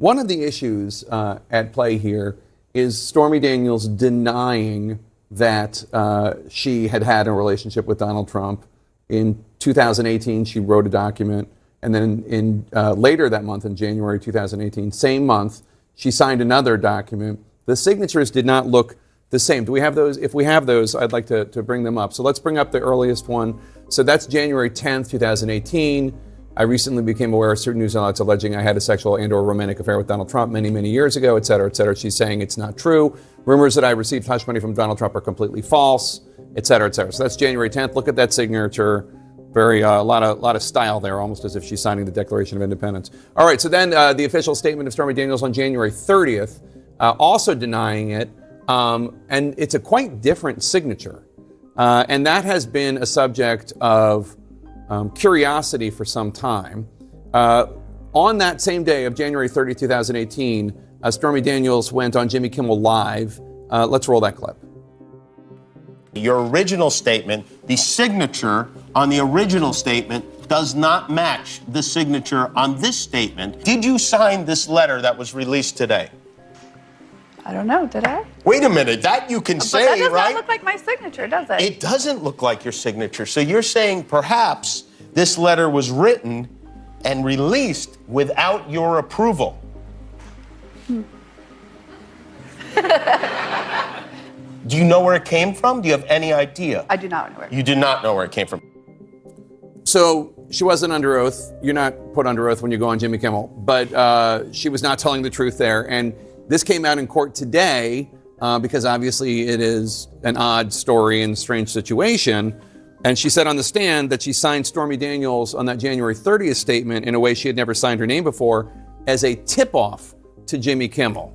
One of the issues at play here is Stormy Daniels denying that she had had a relationship with Donald Trump. In 2018, she wrote a document, and then in later that month, in January 2018, same month, she signed another document. The signatures did not look the same. Do we have those? If we have those, I'd like to bring them up. So let's bring up the earliest one. So that's January 10th, 2018. I recently became aware of certain news outlets alleging I had a sexual and or romantic affair with Donald Trump many, many years ago, et cetera, et cetera. She's saying it's not true. Rumors that I received hush money from Donald Trump are completely false, et cetera, et cetera. So that's January 10th. Look at that signature. Very, a lot of style there, almost as if she's signing the Declaration of Independence. All right, so then the official statement of Stormy Daniels on January 30th, also denying it. And it's a quite different signature. And that has been a subject of curiosity for some time. On that same day of January 30, 2018, Stormy Daniels went on Jimmy Kimmel Live. Let's roll that clip. Your original statement, the signature on the original statement does not match the signature on this statement. Did you sign this letter that was released today? I don't know, did I? Wait a minute, that you can say, that does right? not look like my signature, does it? It doesn't look like your signature. So you're saying perhaps this letter was written and released without your approval. Do you know where it came from? Do you have any idea? I do not know where. You do not know where it came from. So she wasn't under oath. You're not put under oath when you go on Jimmy Kimmel. But she was not telling the truth there. And this came out in court today because obviously it is an odd story and strange situation. And she said on the stand that she signed Stormy Daniels on that January 30th statement in a way she had never signed her name before as a tip-off to Jimmy Kimmel.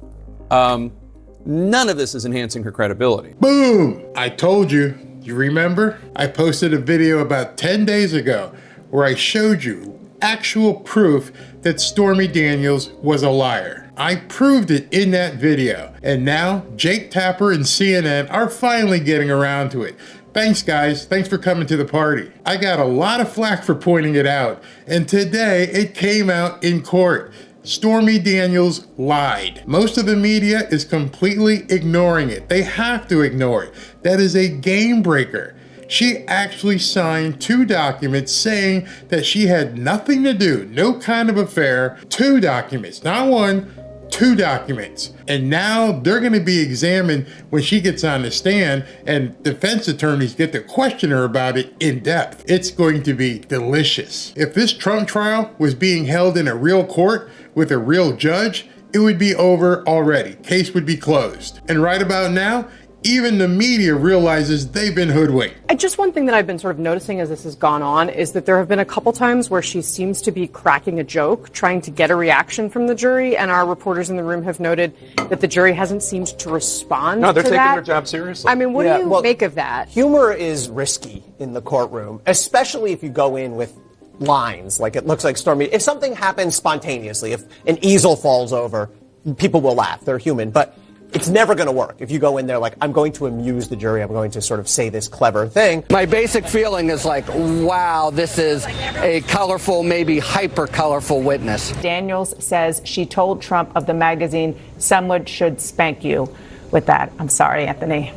None of this is enhancing her credibility. Boom! I told you. You remember? I posted a video about 10 days ago where I showed you actual proof that Stormy Daniels was a liar. I proved it in that video. And now Jake Tapper and CNN are finally getting around to it. Thanks, guys. Thanks for coming to the party. I got a lot of flack for pointing it out, and today it came out in court. Stormy Daniels lied. Most of the media is completely ignoring it. They have to ignore it. That is a game breaker. She actually signed 2 documents saying that she had nothing to do, no kind of affair. 2 documents, not 1, 2 documents. And now they're going to be examined when she gets on the stand and defense attorneys get to question her about it in depth. It's going to be delicious. If this Trump trial was being held in a real court with a real judge, it would be over already. Case would be closed. And right about now, even the media realizes they've been hoodwinked. Just one thing that I've been sort of noticing as this has gone on is that there have been a couple times where she seems to be cracking a joke, trying to get a reaction from the jury, and our reporters in the room have noted that the jury hasn't seemed to respond to that. No, they're taking their job seriously. I mean, what do you make of that? Humor is risky in the courtroom, especially if you go in with lines, like it looks like Stormy. If something happens spontaneously, if an easel falls over, people will laugh. They're human. But it's never going to work if you go in there like, I'm going to amuse the jury. I'm going to sort of say this clever thing. My basic feeling is like, wow, this is a colorful, maybe hyper colorful witness. Daniels says she told Trump of the magazine, someone should spank you with that. I'm sorry, Anthony.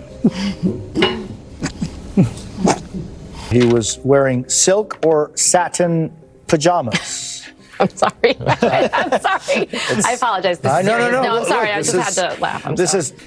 He was wearing silk or satin pajamas. I'm sorry. I'm sorry. I apologize. This is no. I'm sorry. I just had to laugh.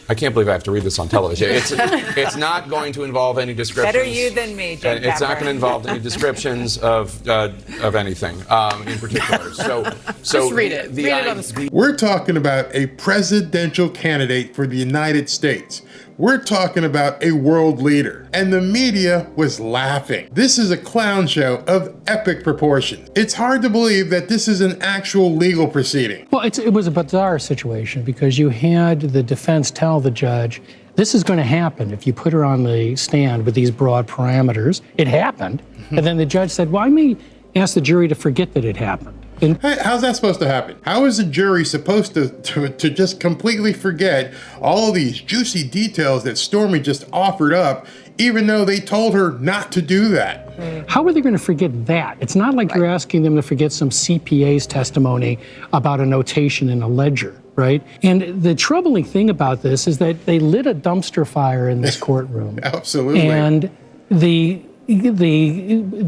I can't believe I have to read this on television. It's not going to involve any descriptions. Better you than me, Jake. It's not going to involve any descriptions of anything in particular. So just read it. Read it on the screen. We're talking about a presidential candidate for the United States. We're talking about a world leader. And the media was laughing. This is a clown show of epic proportions. It's hard to believe that this is an actual legal proceeding. Well, it was a bizarre situation because you had the defense tell the judge, this is going to happen if you put her on the stand with these broad parameters. It happened. And then the judge said, well, I may ask the jury to forget that it happened. How's that supposed to happen? How is the jury supposed to just completely forget all of these juicy details that Stormy just offered up even though they told her not to do that. How are they going to forget that? It's not like you're asking them to forget some CPA's testimony about a notation in a ledger, right? And the troubling thing about this is that they lit a dumpster fire in this courtroom. Absolutely. And the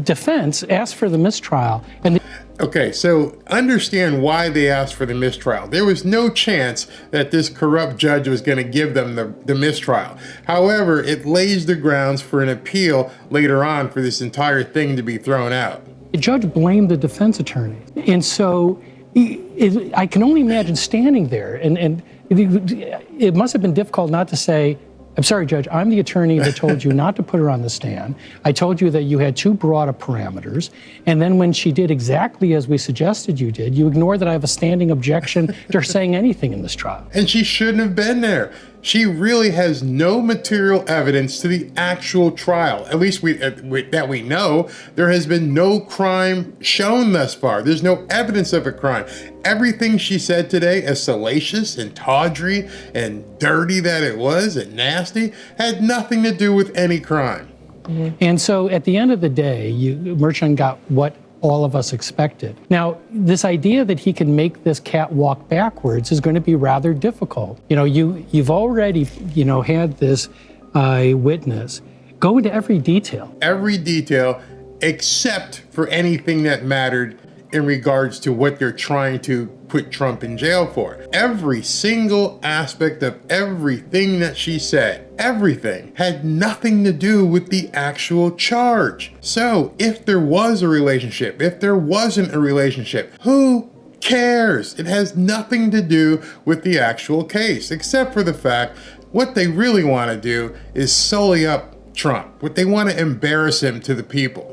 defense asked for the mistrial. And Okay, so understand why they asked for the mistrial. There was no chance that this corrupt judge was going to give them the mistrial. However, it lays the grounds for an appeal later on for this entire thing to be thrown out. the judge blamed the defense attorney. And so I can only imagine standing there, and it must have been difficult not to say, I'm sorry, Judge, I'm the attorney that told you not to put her on the stand. I told you that you had too broad of parameters. And then when she did exactly as we suggested you did, you ignored that I have a standing objection to her saying anything in this trial. And she shouldn't have been there. She really has no material evidence to the actual trial. At least that we know. There has been no crime shown thus far. There's no evidence of a crime. Everything she said today, as salacious and tawdry and dirty that it was and nasty, had nothing to do with any crime. Mm-hmm. And so at the end of the day, Merchant got what all of us expected. Now, this idea that he can make this cat walk backwards is going to be rather difficult. You know, you've already, had this witness go into every detail. Every detail except for anything that mattered in regards to what they're trying to put Trump in jail for. Every single aspect of everything that she said, everything had nothing to do with the actual charge. So if there was a relationship, if there wasn't a relationship, who cares? It has nothing to do with the actual case, except for the fact what they really want to do is sully up Trump. What they want to embarrass him to the people.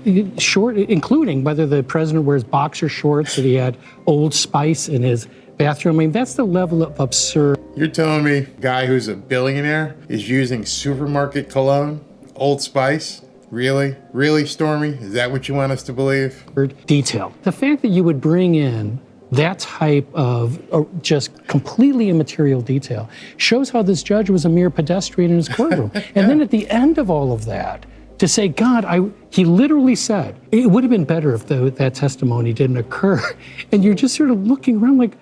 Including whether the president wears boxer shorts, that he had Old Spice in his bathroom. I mean, that's the level of absurd. You're telling me a guy who's a billionaire is using supermarket cologne, Old Spice? Really? Really, Stormy? Is that what you want us to believe? Detail. The fact that you would bring in that type of just completely immaterial detail shows how this judge was a mere pedestrian in his courtroom. And then at the end of all of that, to say, God, he literally said, it would have been better if that testimony didn't occur. And you're just sort of looking around like,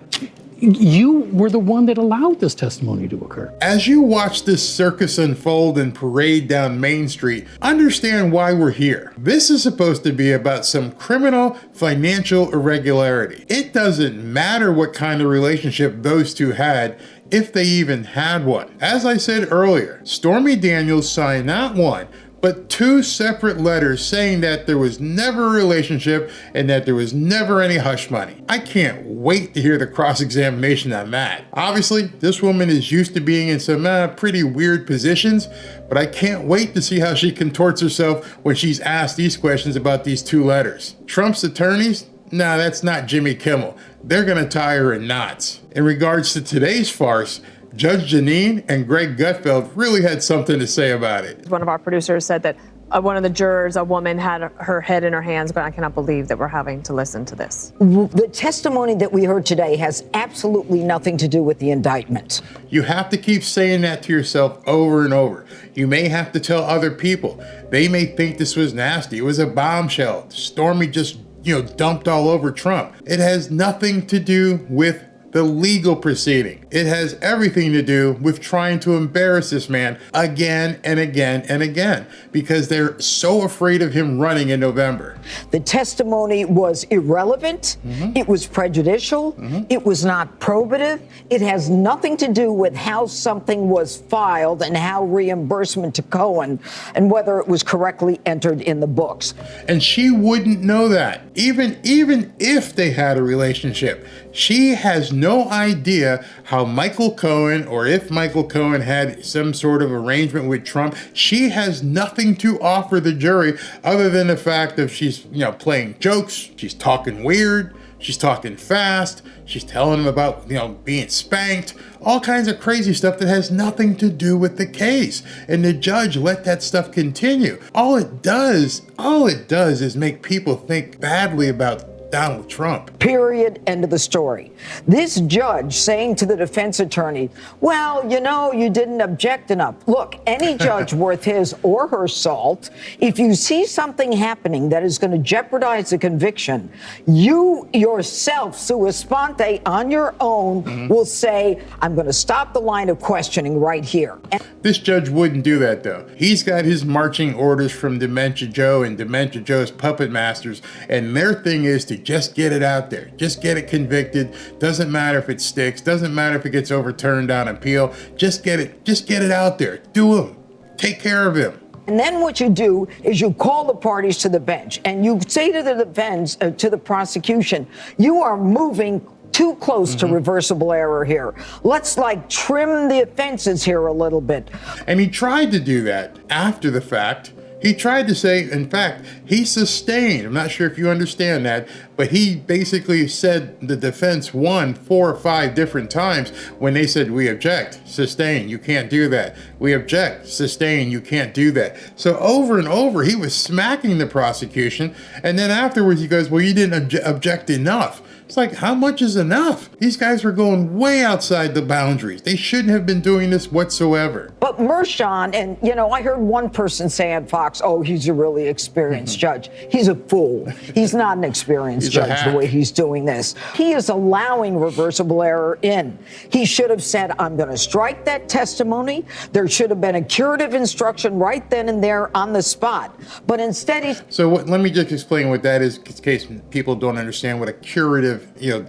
you were the one that allowed this testimony to occur. As you watch this circus unfold and parade down Main Street, understand why we're here. This is supposed to be about some criminal financial irregularity. It doesn't matter what kind of relationship those two had, if they even had one. As I said earlier, Stormy Daniels signed not one, but two separate letters saying that there was never a relationship and that there was never any hush money. I can't wait to hear the cross-examination on that. Obviously, this woman is used to being in some pretty weird positions, but I can't wait to see how she contorts herself when she's asked these questions about these two letters. Trump's attorneys? Nah, that's not Jimmy Kimmel. They're gonna tie her in knots. In regards to today's farce, Judge Jeanine and Greg Gutfeld really had something to say about it. One of our producers said that one of the jurors, a woman, had her head in her hands, going, I cannot believe that we're having to listen to this. The testimony that we heard today has absolutely nothing to do with the indictment. You have to keep saying that to yourself over and over. You may have to tell other people. They may think this was nasty. It was a bombshell. Stormy just, dumped all over Trump. It has nothing to do with the legal proceeding. It has everything to do with trying to embarrass this man again and again and again because they're so afraid of him running in November. The testimony was irrelevant. Mm-hmm. It was prejudicial. Mm-hmm. It was not probative. It has nothing to do with how something was filed and how reimbursement to Cohen and whether it was correctly entered in the books. And she wouldn't know that. Even if they had a relationship, she has no idea how Michael Cohen, or if Michael Cohen had some sort of arrangement with Trump. She has nothing to offer the jury other than the fact that she's, playing jokes, she's talking weird, she's talking fast, she's telling them about, being spanked, all kinds of crazy stuff that has nothing to do with the case. And the judge let that stuff continue. All it does is make people think badly about Donald Trump. Period. End of the story. This judge saying to the defense attorney, well, you know, you didn't object enough. Look, any judge worth his or her salt, if you see something happening that is going to jeopardize the conviction, you yourself, sua sponte, on your own, will say, I'm going to stop the line of questioning right here. This judge wouldn't do that, though. He's got his marching orders from Dementia Joe and Dementia Joe's puppet masters, and their thing is to just get it out there. Just get it convicted. Doesn't matter if it sticks. Doesn't matter if it gets overturned on appeal. Just get it out there. Do him. Take care of him. And then what you do is you call the parties to the bench and you say to the defense, to the prosecution, you are moving too close to reversible error here. Let's trim the offenses here a little bit. And he tried to do that after the fact. He tried to say, in fact, he sustained. I'm not sure if you understand that, but he basically said the defense won 4 or 5 different times when they said, we object, sustain, you can't do that. We object, sustain, you can't do that. So over and over, he was smacking the prosecution. And then afterwards, he goes, well, you didn't object enough. It's like, how much is enough? These guys were going way outside the boundaries. They shouldn't have been doing this whatsoever. But Mershon, and I heard one person say on Fox, oh, he's a really experienced judge. He's a fool. He's not an experienced judge the way he's doing this. He is allowing reversible error in. He should have said, I'm going to strike that testimony. There should have been a curative instruction right then and there on the spot. But instead he... So let me just explain what that is, in case people don't understand what a curative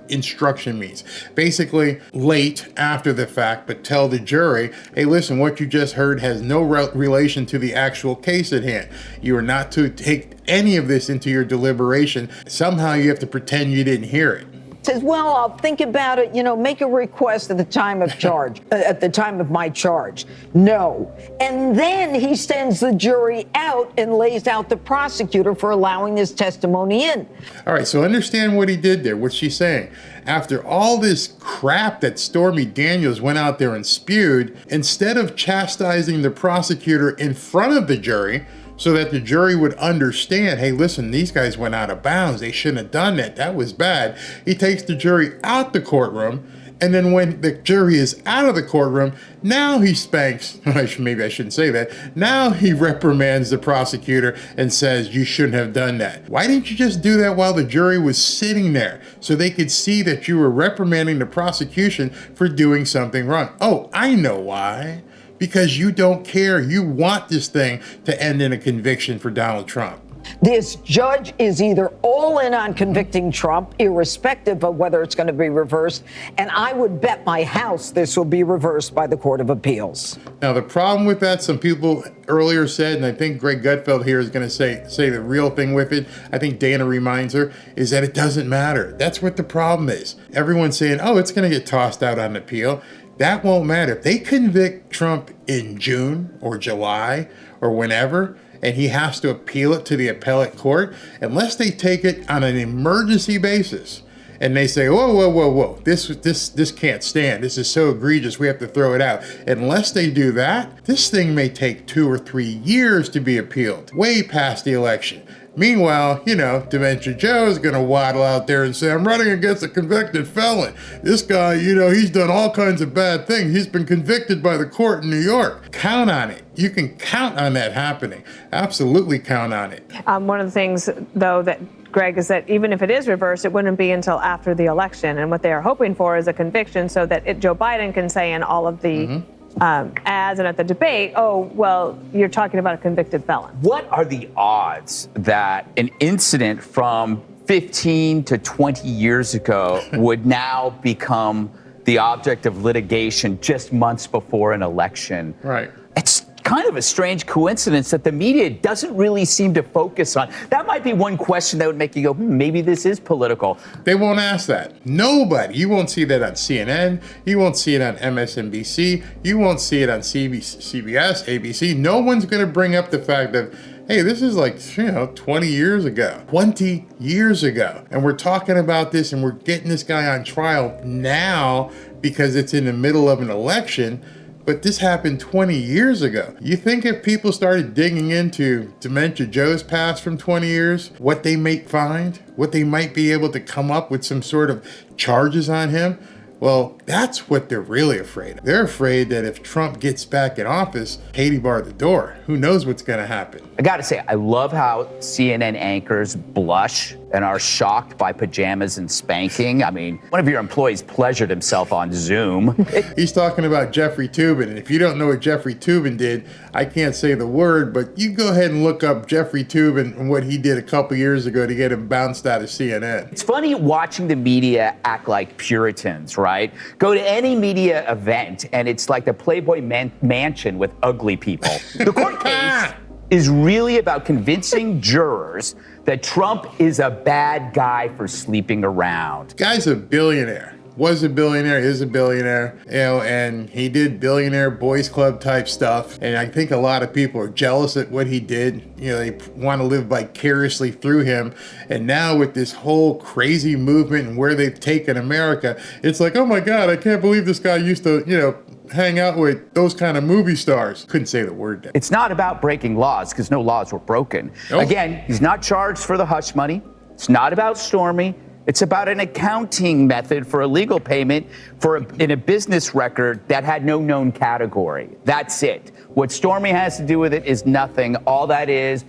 instruction means. Basically, late after the fact, but tell the jury, hey, listen, what you just heard has no relation to the actual case at hand. You are not to take any of this into your deliberation. Somehow you have to pretend you didn't hear it. Says, well, I'll think about it, make a request at the time of charge, at the time of my charge. No. And then he sends the jury out and lays out the prosecutor for allowing this testimony in. All right, so understand what he did there, what she's saying. After all this crap that Stormy Daniels went out there and spewed, instead of chastising the prosecutor in front of the jury, so that the jury would understand, hey, listen, these guys went out of bounds. They shouldn't have done that. That was bad. He takes the jury out the courtroom. And then when the jury is out of the courtroom, now he spanks, maybe I shouldn't say that. Now he reprimands the prosecutor and says, you shouldn't have done that. Why didn't you just do that while the jury was sitting there so they could see that you were reprimanding the prosecution for doing something wrong? Oh, I know why. Because you don't care. You want this thing to end in a conviction for Donald Trump. This judge is either all in on convicting Trump, irrespective of whether it's going to be reversed, and I would bet my house this will be reversed by the Court of Appeals. Now, the problem with that, some people earlier said, and I think Greg Gutfeld here is going to say the real thing with it, I think Dana reminds her, is that it doesn't matter. That's what the problem is. Everyone's saying, oh, it's going to get tossed out on appeal. That won't matter. If they convict Trump in June or July or whenever, and he has to appeal it to the appellate court, unless they take it on an emergency basis and they say, whoa, this can't stand. This is so egregious, we have to throw it out. Unless they do that, this thing may take 2 or 3 years to be appealed, way past the election. Meanwhile, Dementia Joe is going to waddle out there and say, I'm running against a convicted felon. This guy, he's done all kinds of bad things. He's been convicted by the court in New York. Count on it. You can count on that happening. Absolutely count on it. One of the things, though, that Greg, is that even if it is reversed, it wouldn't be until after the election. And what they are hoping for is a conviction so that Joe Biden can say in all of the ads and at the debate, oh, well, you're talking about a convicted felon. What are the odds that an incident from 15 to 20 years ago would now become the object of litigation just months before an election? Right. It's kind of a strange coincidence that the media doesn't really seem to focus on. That might be one question that would make you go, maybe this is political. They won't ask that. Nobody. You won't see that on CNN. You won't see it on MSNBC. You won't see it on CBS, ABC. No one's going to bring up the fact that, hey, this is 20 years ago. 20 years ago. And we're talking about this and we're getting this guy on trial now because it's in the middle of an election. But this happened 20 years ago. You think if people started digging into Dementia Joe's past from 20 years, what they might find, what they might be able to come up with some sort of charges on him? Well, that's what they're really afraid of. They're afraid that if Trump gets back in office, Katie barred the door. Who knows what's going to happen? I got to say, I love how CNN anchors blush and are shocked by pajamas and spanking. I mean, one of your employees pleasured himself on Zoom. He's talking about Jeffrey Toobin. And if you don't know what Jeffrey Toobin did, I can't say the word, but you go ahead and look up Jeffrey Toobin and what he did a couple years ago to get him bounced out of CNN. It's funny watching the media act like Puritans, right? Go to any media event and it's like the Playboy mansion with ugly people. The court case is really about convincing jurors that Trump is a bad guy for sleeping around. Guy's a billionaire. Was a billionaire, is a billionaire, and he did billionaire boys club type stuff. And I think a lot of people are jealous at what he did. They want to live vicariously through him. And now with this whole crazy movement and where they've taken America, it's like, oh my God, I can't believe this guy used to, hang out with those kind of movie stars. Couldn't say the word there. It's not about breaking laws because no laws were broken. Nope. Again, he's not charged for the hush money. It's not about Stormy. It's about an accounting method for a legal payment in a business record that had no known category. That's it. What Stormy has to do with it is nothing. All that is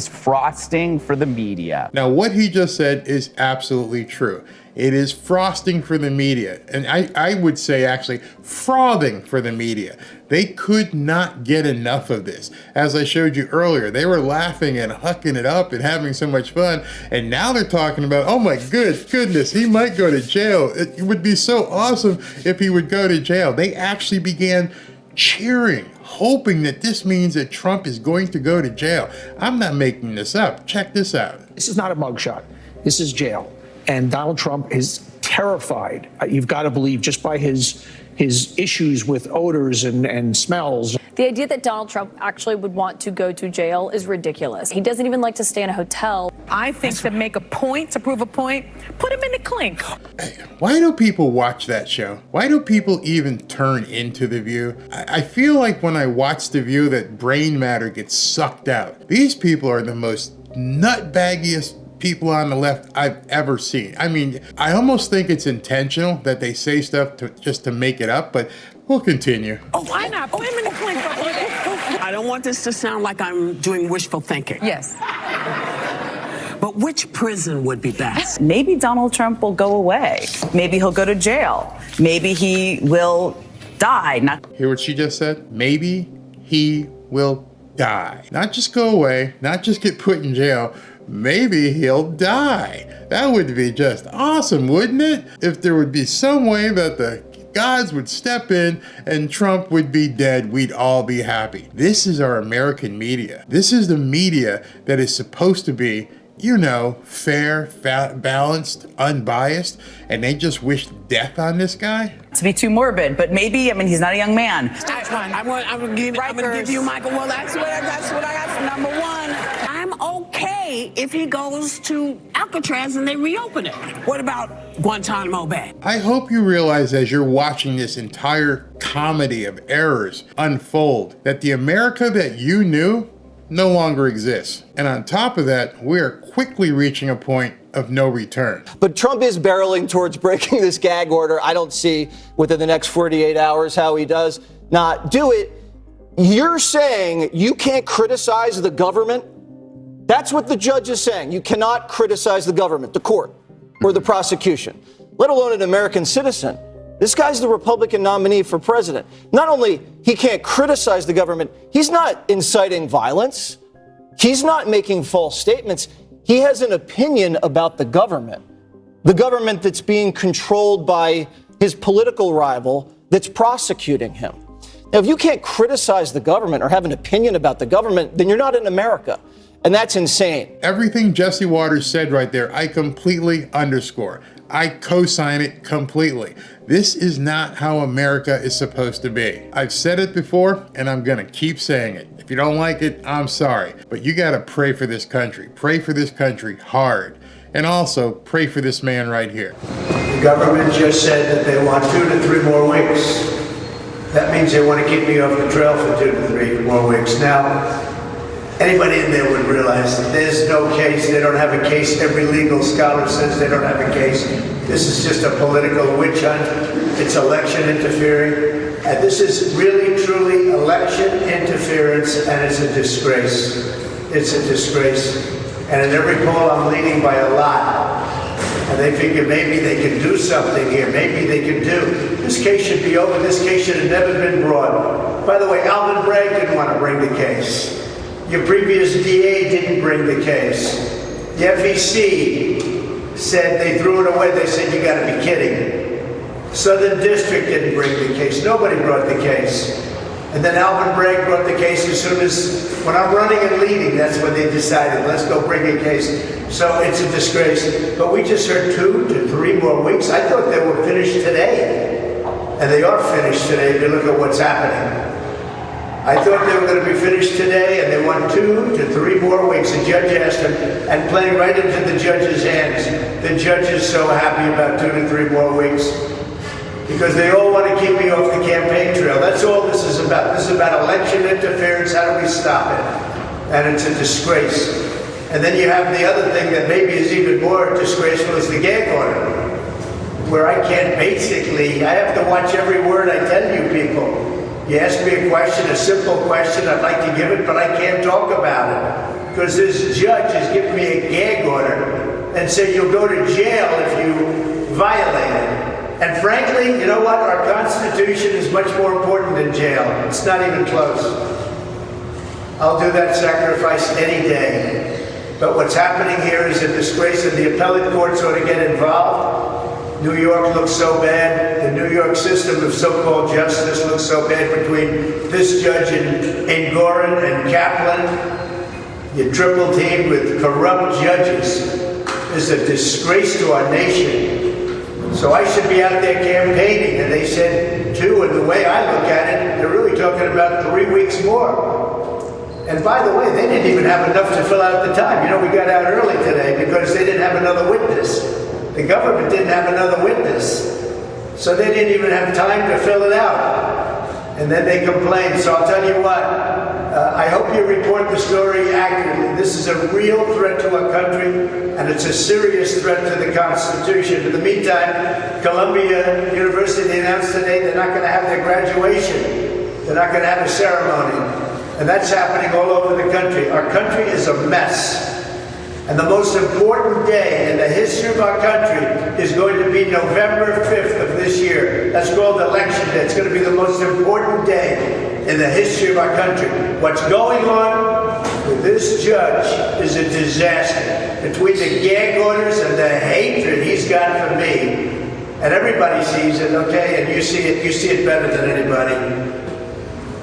frosting for the media. Now, what he just said is absolutely true. It is frosting for the media. And I would say actually frothing for the media. They could not get enough of this. As I showed you earlier, they were laughing and hucking it up and having so much fun. And now they're talking about, oh my goodness, he might go to jail. It would be so awesome if he would go to jail. They actually began cheering, hoping that this means that Trump is going to go to jail. I'm not making this up. Check this out. This is not a mugshot. This is jail. And Donald Trump is terrified. You've got to believe just by his issues with odors and smells. The idea that Donald Trump actually would want to go to jail is ridiculous. He doesn't even like to stay in a hotel. I think to make a point, to prove a point, put him in the clink. Why do people watch that show? Why do people even turn into The View? I feel like when I watch The View that brain matter gets sucked out. These people are the most nutbaggiest people on the left I've ever seen. I mean, I almost think it's intentional that they say stuff just to make it up, but we'll continue. Oh, why not? Put him in the clink. I don't want this to sound like I'm doing wishful thinking. Yes. But which prison would be best? Maybe Donald Trump will go away. Maybe he'll go to jail. Maybe he will die. Hear what she just said? Maybe he will die. Not just go away, not just get put in jail. Maybe he'll die. That would be just awesome, wouldn't it? If there would be some way that the gods would step in and Trump would be dead, we'd all be happy. This is our American media. This is the media that is supposed to be, fair, balanced, unbiased, and they just wish death on this guy? To be too morbid, but maybe, he's not a young man. I'm going to give you, Michael, well, that's what I got. Number one, I'm okay if he goes to Alcatraz and they reopen it. What about Guantanamo Bay? I hope you realize as you're watching this entire comedy of errors unfold that the America that you knew no longer exists. And on top of that, we're quickly reaching a point of no return. But Trump is barreling towards breaking this gag order. I don't see within the next 48 hours how he does not do it. You're saying you can't criticize the government? That's what the judge is saying. You cannot criticize the government, the court, or the prosecution, let alone an American citizen. This guy's the Republican nominee for president. Not only he can't criticize the government, he's not inciting violence. He's not making false statements. He has an opinion about the government that's being controlled by his political rival that's prosecuting him. Now, if you can't criticize the government or have an opinion about the government, then you're not in America. And that's insane. Everything Jesse Waters said right there, I completely underscore. I co-sign it completely. This is not how America is supposed to be. I've said it before, and I'm gonna keep saying it. If you don't like it, I'm sorry. But you gotta pray for this country. Pray for this country hard. And also, pray for this man right here. The government just said that they want 2 to 3 more weeks. That means they want to keep me off the trail for 2 to 3 more weeks. Now, anybody in there would realize that there's no case. They don't have a case. Every legal scholar says they don't have a case. This is just a political witch hunt. It's election interfering. And this is really, truly election interference, and it's a disgrace. It's a disgrace. And in every poll, I'm leading by a lot. And they figure maybe they can do something here. Maybe they can do. This case should be over. This case should have never been brought. By the way, Alvin Bragg didn't want to bring the case. Your previous DA didn't bring the case. The FEC said they threw it away. They said, you got to be kidding. Southern District didn't bring the case. Nobody brought the case. And then Alvin Bragg brought the case as soon as, when I'm running and leading, that's when they decided, let's go bring a case. So it's a disgrace. But we just heard 2 to 3 more weeks. I thought they were finished today. And they are finished today if you look at what's happening. I thought they were going to be finished today, and they want 2 to 3 more weeks. The judge asked them, and playing right into the judge's hands. The judge is so happy about 2 to 3 more weeks. Because they all want to keep me off the campaign trail. That's all this is about. This is about election interference. How do we stop it? And it's a disgrace. And then you have the other thing that maybe is even more disgraceful is the gag order, where I can't basically, I have to watch every word I tell you people. You ask me a question, a simple question, I'd like to give it, but I can't talk about it. Because this judge has given me a gag order and said you'll go to jail if you violate it. And frankly, you know what? Our Constitution is much more important than jail. It's not even close. I'll do that sacrifice any day. But what's happening here is a disgrace, and the appellate courts ought to get involved. New York looks so bad. The New York system of so-called justice looks so bad between this judge in Gorin and Kaplan. You triple teamed with corrupt judges. It's a disgrace to our nation. So I should be out there campaigning, and they said 2, and the way I look at it, they're really talking about 3 weeks more. And by the way, they didn't even have enough to fill out the time. You know, we got out early today because they didn't have another witness. The government didn't have another witness. So they didn't even have time to fill it out. And then they complained. So I'll tell you what, I hope you report the story accurately. This is a real threat to our country, and it's a serious threat to the Constitution. In the meantime, Columbia University announced today they're not going to have their graduation. They're not going to have a ceremony. And that's happening all over the country. Our country is a mess. And the most important day in the history of our country is going to be November 5th of this year. That's called Election Day. It's going to be the most important day in the history of our country. What's going on with this judge is a disaster. Between the gag orders and the hatred he's got for me, and everybody sees it, okay? And you see it better than anybody.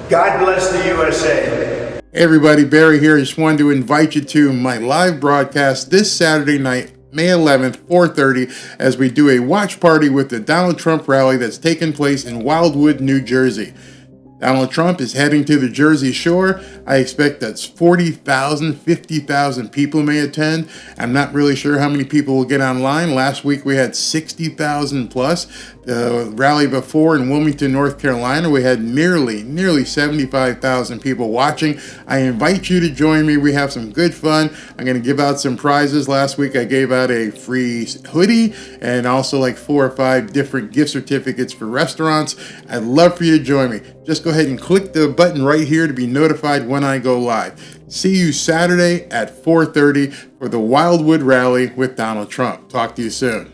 God bless the USA. Hey everybody, Barry here. I just wanted to invite you to my live broadcast this Saturday night, May 11th, 4:30, as we do a watch party with the Donald Trump rally that's taking place in Wildwood, New Jersey. Donald Trump is heading to the Jersey Shore. I expect that's 40,000, 50,000 people may attend. I'm not really sure how many people will get online. Last week we had 60,000 plus. The rally before in Wilmington, North Carolina, we had nearly 75,000 people watching. I invite you to join me. We have some good fun. I'm going to give out some prizes. Last week I gave out a free hoodie and also like 4 or 5 different gift certificates for restaurants. I'd love for you to join me. Just go ahead and click the button right here to be notified when I go live. See you Saturday at 4:30 for the Wildwood Rally with Donald Trump. Talk to you soon.